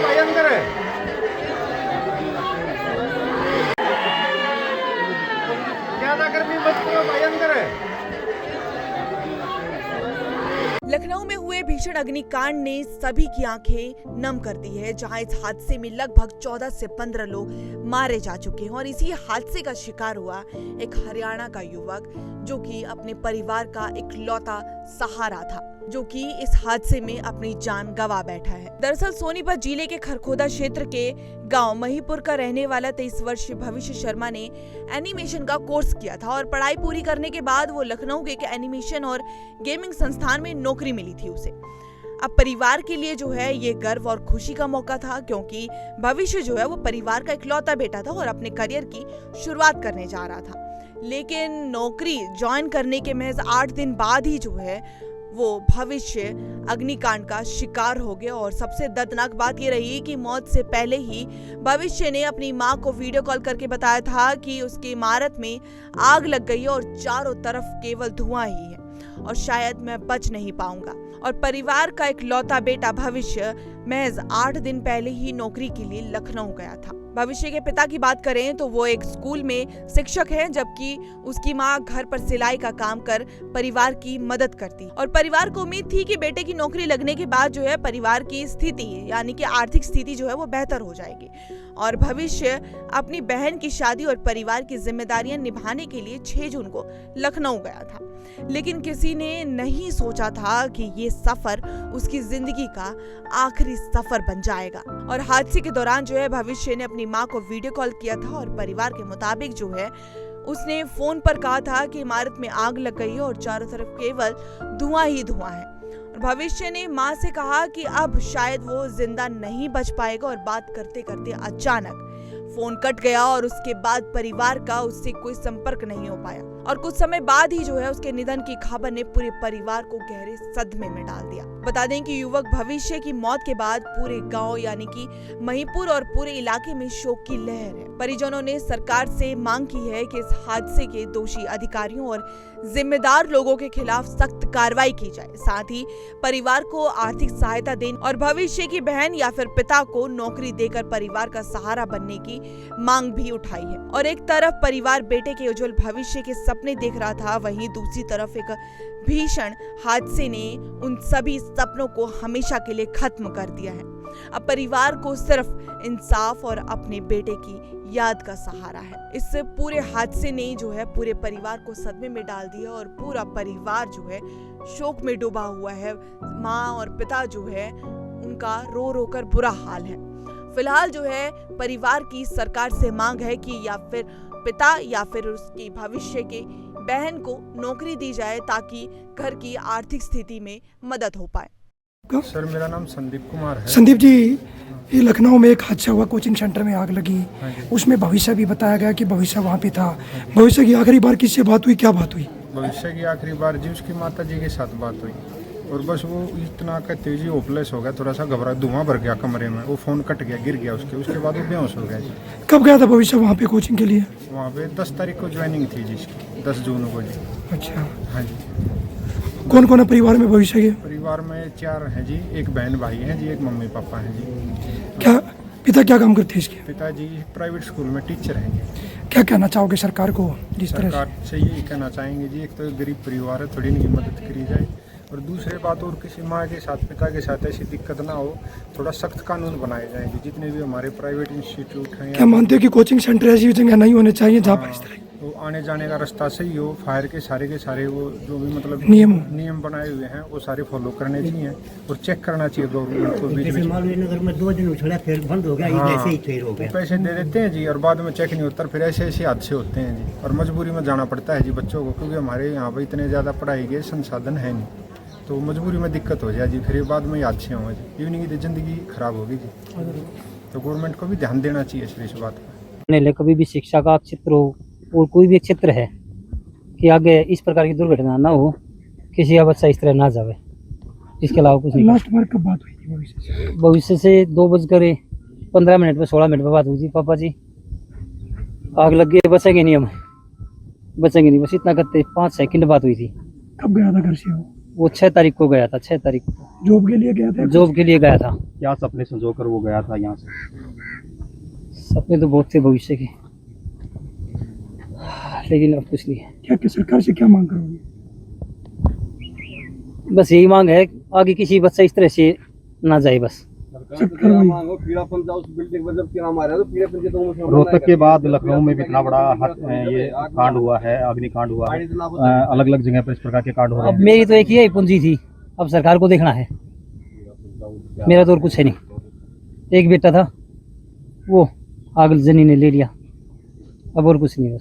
भाई अंदर है। ज्यादा गर्मी मत करो भाई अंदर है। लखनऊ में हुए भीषण अग्निकांड ने सभी की आंखें नम कर दी है, जहां इस हादसे में लगभग 14 से 15 लोग मारे जा चुके हैं और इसी हादसे का शिकार हुआ एक हरियाणा का युवक जो कि अपने परिवार का इकलौता सहारा था, जो कि इस हादसे में अपनी जान गंवा बैठा है। दरअसल सोनीपत जिले के खरखोदा क्षेत्र के गांव महीपुर का रहने वाला 23 वर्षीय भविष्य शर्मा ने एनिमेशन का कोर्स किया था और पढ़ाई पूरी करने के बाद वो लखनऊ के एक एनिमेशन और गेमिंग संस्थान में नौकरी मिली थी उसे। अब परिवार के लिए जो है ये गर्व और खुशी का मौका था, क्योंकि भविष्य जो है वो परिवार का इकलौता बेटा था और अपने करियर की शुरुआत करने जा रहा था। लेकिन नौकरी ज्वाइन करने के महज 8 दिन बाद ही जो है वो भविष्य अग्निकांड का शिकार हो गया। और सबसे दर्दनाक बात ये रही कि मौत से पहले ही भविष्य ने अपनी मां को वीडियो कॉल करके बताया था कि उसकी इमारत में आग लग गई है और चारों तरफ केवल धुआं ही है और शायद मैं बच नहीं पाऊंगा। और परिवार का इकलौता बेटा भविष्य महज 8 दिन पहले ही नौकरी के लिए लखनऊ गया था। भविष्य के पिता की बात करें तो वो एक स्कूल में शिक्षक हैं, जबकि उसकी मां घर पर सिलाई का काम कर परिवार की मदद करती। और परिवार को उम्मीद थी कि बेटे की नौकरी लगने के बाद जो है परिवार की स्थिति यानी कि आर्थिक स्थिति जो है वो बेहतर हो जाएगी और भविष्य अपनी बहन की शादी और परिवार की जिम्मेदारियां निभाने के लिए 6 जून को लखनऊ गया था। लेकिन किसी ने नहीं सोचा था कि ये सफर उसकी जिंदगी का आखिरी सफर बन जाएगा। और हादसे के दौरान जो है भविष्य ने अपनी मां को वीडियो कॉल किया था और परिवार के मुताबिक जो है उसने फोन पर कहा था कि इमारत में आग लग गई है और चारों तरफ केवल धुआं ही धुआं है। और भविष्य ने मां से कहा कि अब शायद वो जिंदा नहीं बच पाएगा और बात करते करते अचानक फोन कट गया और उसके बाद परिवार का उससे कोई संपर्क नहीं हो पाया। और कुछ समय बाद ही जो है उसके निधन की खबर ने पूरे परिवार को गहरे सदमे में डाल दिया। बता दें कि युवक भविष्य की मौत के बाद पूरे गांव यानी कि महीपुर और पूरे इलाके में शोक की लहर है। परिजनों ने सरकार से मांग की है कि इस हादसे के दोषी अधिकारियों और जिम्मेदार लोगों के खिलाफ सख्त कार्रवाई की जाए, साथ ही परिवार को आर्थिक सहायता देने और भविष्य की बहन या फिर पिता को नौकरी देकर परिवार का सहारा बनने की मांग भी उठाई है। और एक तरफ परिवार बेटे के उज्जवल भविष्य के सपने देख रहा था, वहीं दूसरी तरफ एक भीषण हादसे ने उन सभी सपनों को हमेशा के लिए खत्म कर दिया है। अब परिवार को सिर्फ इंसाफ और अपने बेटे की याद का सहारा है। इस पूरे हादसे ने जो है पूरे परिवार को सदमे में डाल दिया और पूरा परिवार जो है शोक में डूबा हुआ है। माँ और पिता जो है उनका रो रो कर बुरा हाल है। फिलहाल जो है परिवार की सरकार से मांग है कि या फिर पिता या फिर उसकी भविष्य के बहन को नौकरी दी जाए ताकि घर की आर्थिक स्थिति में मदद हो पाए। सर मेरा नाम संदीप कुमार है। संदीप जी, ये लखनऊ में एक हादसा हुआ, कोचिंग सेंटर में आग लगी, उसमें भविष्य भी बताया गया कि भविष्य वहाँ पे था। भविष्य की आखिरी बार किससे बात हुई, क्या बात हुई? भविष्य की आखिरी बार जी उसकी माता जी के साथ बात हुई और बस वो इतना कहते हुए जी होपलेस हो गया, थोड़ा सा घबरा, धुआं भर गया कमरे में, वो फोन कट गया, गिर गया उसके बाद वो बेहोश हो गया जी। कब गया था भविष्य वहाँ पे कोचिंग के लिए? वहाँ पे 10 तारीख को ज्वाइनिंग थी जी, 10 जून को जी। अच्छा, हाँ जी। कौन कौन है परिवार में भविष्य के? परिवार में 4 हैं जी, एक बहन भाई है जी, एक मम्मी पापा हैं जी। क्या पिता क्या काम करते हैं इसके? पिताजी प्राइवेट स्कूल में टीचर हैं जी। क्या कहना चाहोगे सरकार को जिस तरह सरकार से यही कहना चाहेंगे जी, एक तो गरीब परिवार है, थोड़ी इनकी मदद करी जाए और दूसरे बात और किसी माँ के साथ पिता के साथ ऐसी दिक्कत ना हो, थोड़ा सख्त कानून बनाए जाएंगे जितने भी हमारे प्राइवेट इंस्टीट्यूट हैं। क्या मानते हो कि कोचिंग सेंटर ऐसी जगह नहीं होने चाहिए जहाँ पर इस तरह तो आने जाने का रास्ता सही हो, फायर के सारे वो जो भी मतलब नियम बनाए हुए हैं वो सारे फॉलो करने चाहिए और चेक करना चाहिए गवर्नमेंट को। बीच में नगर में 2 दिन उछला फिर बंद हो गया, ऐसे ही फिर हो गया। पैसे दे देते हैं जी और बाद में चेक नहीं होता, फिर ऐसे हादसे होते हैं जी और मजबूरी में जाना पड़ता है जी बच्चों को, क्योंकि हमारे यहाँ पर इतने ज़्यादा पढ़ाई के संसाधन है नहीं, तो मजबूरी में दिक्कत हो जाए जी, फिर बाद में हादसे होंगे जी, इवनिंग की ज़िंदगी खराब होगी जी। तो गवर्नमेंट को भी ध्यान देना चाहिए सर इस बात पर। कभी भी शिक्षा का क्षेत्र हो और कोई भी क्षेत्र है कि आगे इस प्रकार की दुर्घटना ना हो, किसी का बच्चा इस तरह ना जावे, इसके अलावा कुछ नहीं। लास्ट बार कब बात हुई थी भविष्य से? भविष्य से 2:15 में 16 मिनट पर बात हुई थी। पापा जी आग लग गई, बचेंगे नहीं, हम बचेंगे नहीं, बस इतना करते 5 सेकंड बात हुई थी। कब गया था घर से वो 6 तारीख को गया था, 6 तारीख को जॉब के लिए गया था? जॉब के लिए गया था। क्या सपने संजो कर वो गया था यहाँ से? सपने तो बहुत थे भविष्य के, लेकिन अब कुछ नहीं है। क्या सरकार से क्या मांग करोगे? बस यही मांग है, आगे किसी बच्चा इस तरह से ना जाए बस। रोहतक के बाद लखनऊ में भी इतना बड़ा ये कांड हुआ है, अग्निकांड हुआ है, अलग अलग जगह पर इस प्रकार के कांड हो रहे अब हैं। मेरी तो एक ही पूंजी थी, अब सरकार को देखना है, मेरा तो और कुछ है नहीं। एक बेटा था वो आग जनी ने ले लिया, अब और कुछ नहीं बस।